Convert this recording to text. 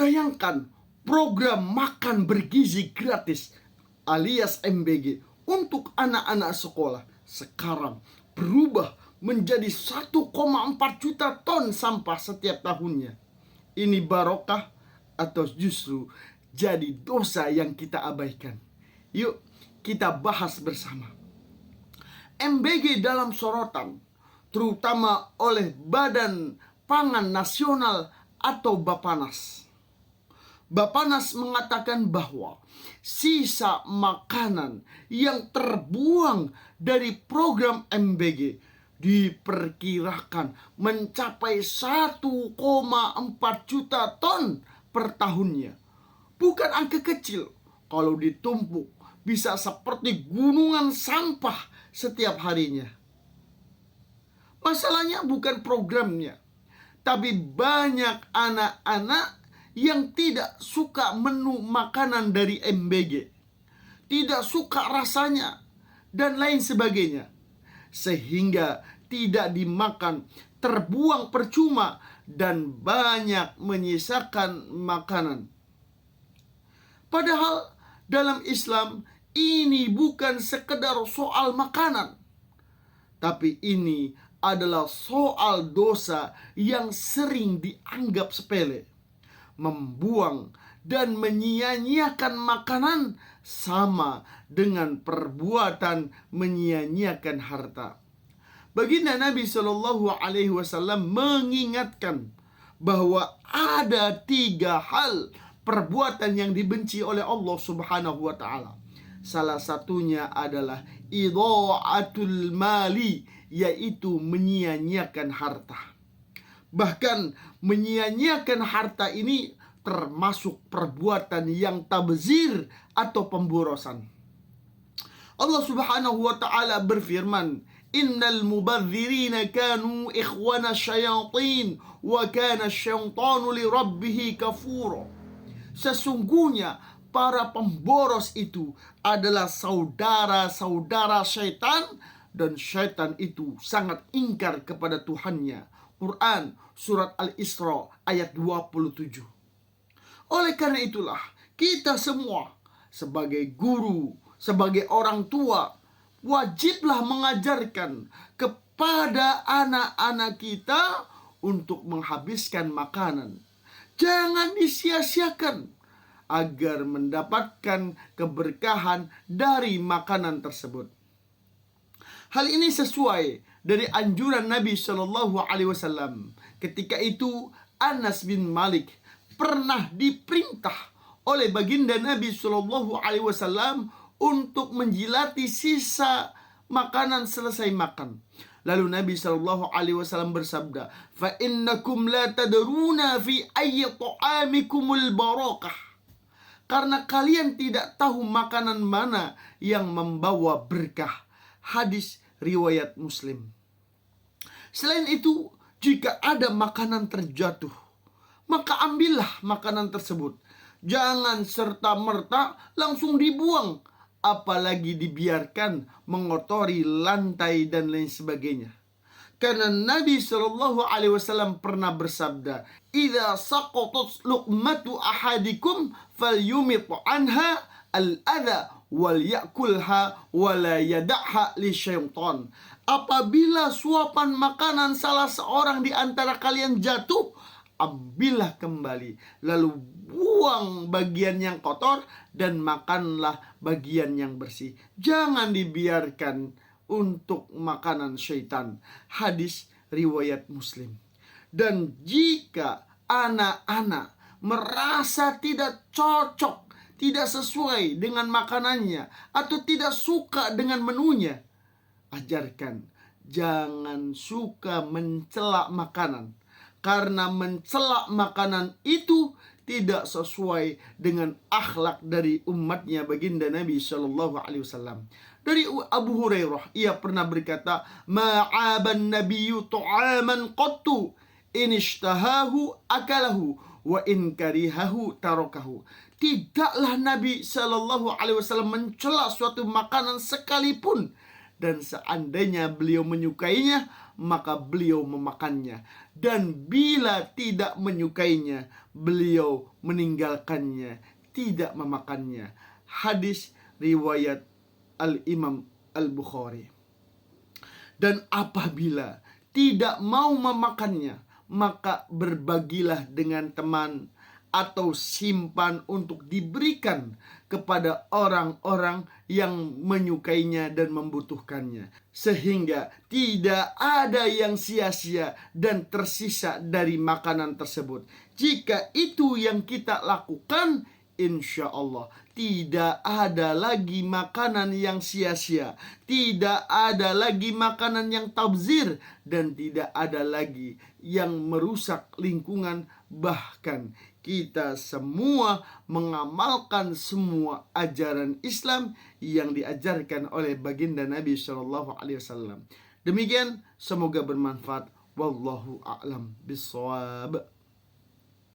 Bayangkan program makan bergizi gratis alias MBG untuk anak-anak sekolah sekarang berubah menjadi 1,4 juta ton sampah setiap tahunnya. Ini barokah atau justru jadi dosa yang kita abaikan? Yuk kita bahas bersama. MBG dalam sorotan, terutama oleh Badan Pangan Nasional atau Bapanas. Bapanas mengatakan bahwa sisa makanan yang terbuang dari program MBG diperkirakan mencapai 1,4 juta ton per tahunnya. Bukan angka kecil. Kalau ditumpuk bisa seperti gunungan sampah setiap harinya. Masalahnya bukan programnya, tapi banyak anak-anak yang tidak suka menu makanan dari MBG, tidak suka rasanya, dan lain sebagainya, sehingga tidak dimakan, terbuang percuma, dan banyak menyisakan makanan. Padahal dalam Islam ini bukan sekedar soal makanan, tapi ini adalah soal dosa yang sering dianggap sepele. Membuang dan menyia-nyiakan makanan sama dengan perbuatan menyia-nyiakan harta. Baginda Nabi SAW mengingatkan bahwa ada 3 hal perbuatan yang dibenci oleh Allah Subhanahu wa Ta'ala. Salah satunya adalah idha'atul mali, yaitu menyia-nyiakan harta. Bahkan menyia-nyiakan harta ini termasuk perbuatan yang tabzir atau pemborosan. Allah Subhanahu wa Ta'ala berfirman, "Innal mubadzirina kanu ikhwana syayatin wa kana syaitanu li rabbih kafura." Sesungguhnya para pemboros itu adalah saudara-saudara syaitan, dan syaitan itu sangat ingkar kepada Tuhannya. Quran surat Al-Isra ayat 27. Oleh karena itulah kita semua sebagai guru, sebagai orang tua, wajiblah mengajarkan kepada anak-anak kita untuk menghabiskan makanan. Jangan disia-siakan agar mendapatkan keberkahan dari makanan tersebut. Hal ini sesuai dari anjuran Nabi SAW. Ketika itu Anas bin Malik pernah diperintah oleh baginda Nabi SAW untuk menjilati sisa makanan selesai makan. Lalu Nabi SAW bersabda, "Fa innakum la tadruna fi ayyi ta'amikumul barakah." Karena kalian tidak tahu makanan mana yang membawa berkah. Hadis riwayat Muslim. Selain itu, jika ada makanan terjatuh, maka ambillah makanan tersebut. Jangan serta-merta langsung dibuang, apalagi dibiarkan mengotori lantai dan lain sebagainya. Karena Nabi SAW pernah bersabda, "Idza saqatat luqmatu ahadikum falyumit anha al-adha wal yakulha wala yada'ha li syaitan." Apabila suapan makanan salah seorang di antara kalian jatuh, ambillah kembali, lalu buang bagian yang kotor dan makanlah bagian yang bersih. Jangan dibiarkan untuk makanan syaitan. Hadis riwayat Muslim. Dan jika anak-anak merasa tidak cocok, tidak sesuai dengan makanannya, atau tidak suka dengan menunya, ajarkan jangan suka mencela makanan, karena mencela makanan itu tidak sesuai dengan akhlak dari umatnya baginda Nabi SAW. Dari Abu Hurairah, ia pernah berkata, "Ma'aban nabiyyu ta'aman qattu, in ishtahahu akalahu, wa in karihahu tarakahu." Tidaklah Nabi SAW mencela suatu makanan sekalipun, dan seandainya beliau menyukainya, maka beliau memakannya. Dan bila tidak menyukainya, beliau meninggalkannya, tidak memakannya. Hadis riwayat Al-Imam Al-Bukhari. Dan apabila tidak mau memakannya, maka berbagilah dengan teman atau simpan untuk diberikan kepada orang-orang yang menyukainya dan membutuhkannya, sehingga tidak ada yang sia-sia dan tersisa dari makanan tersebut. Jika itu yang kita lakukan, insya Allah tidak ada lagi makanan yang sia-sia, tidak ada lagi makanan yang tabzir, dan tidak ada lagi yang merusak lingkungan. Bahkan kita semua mengamalkan semua ajaran Islam yang diajarkan oleh baginda Nabi Shallallahu Alaihi Wasallam. Demikian, semoga bermanfaat. Wallahu a'lam bishawab.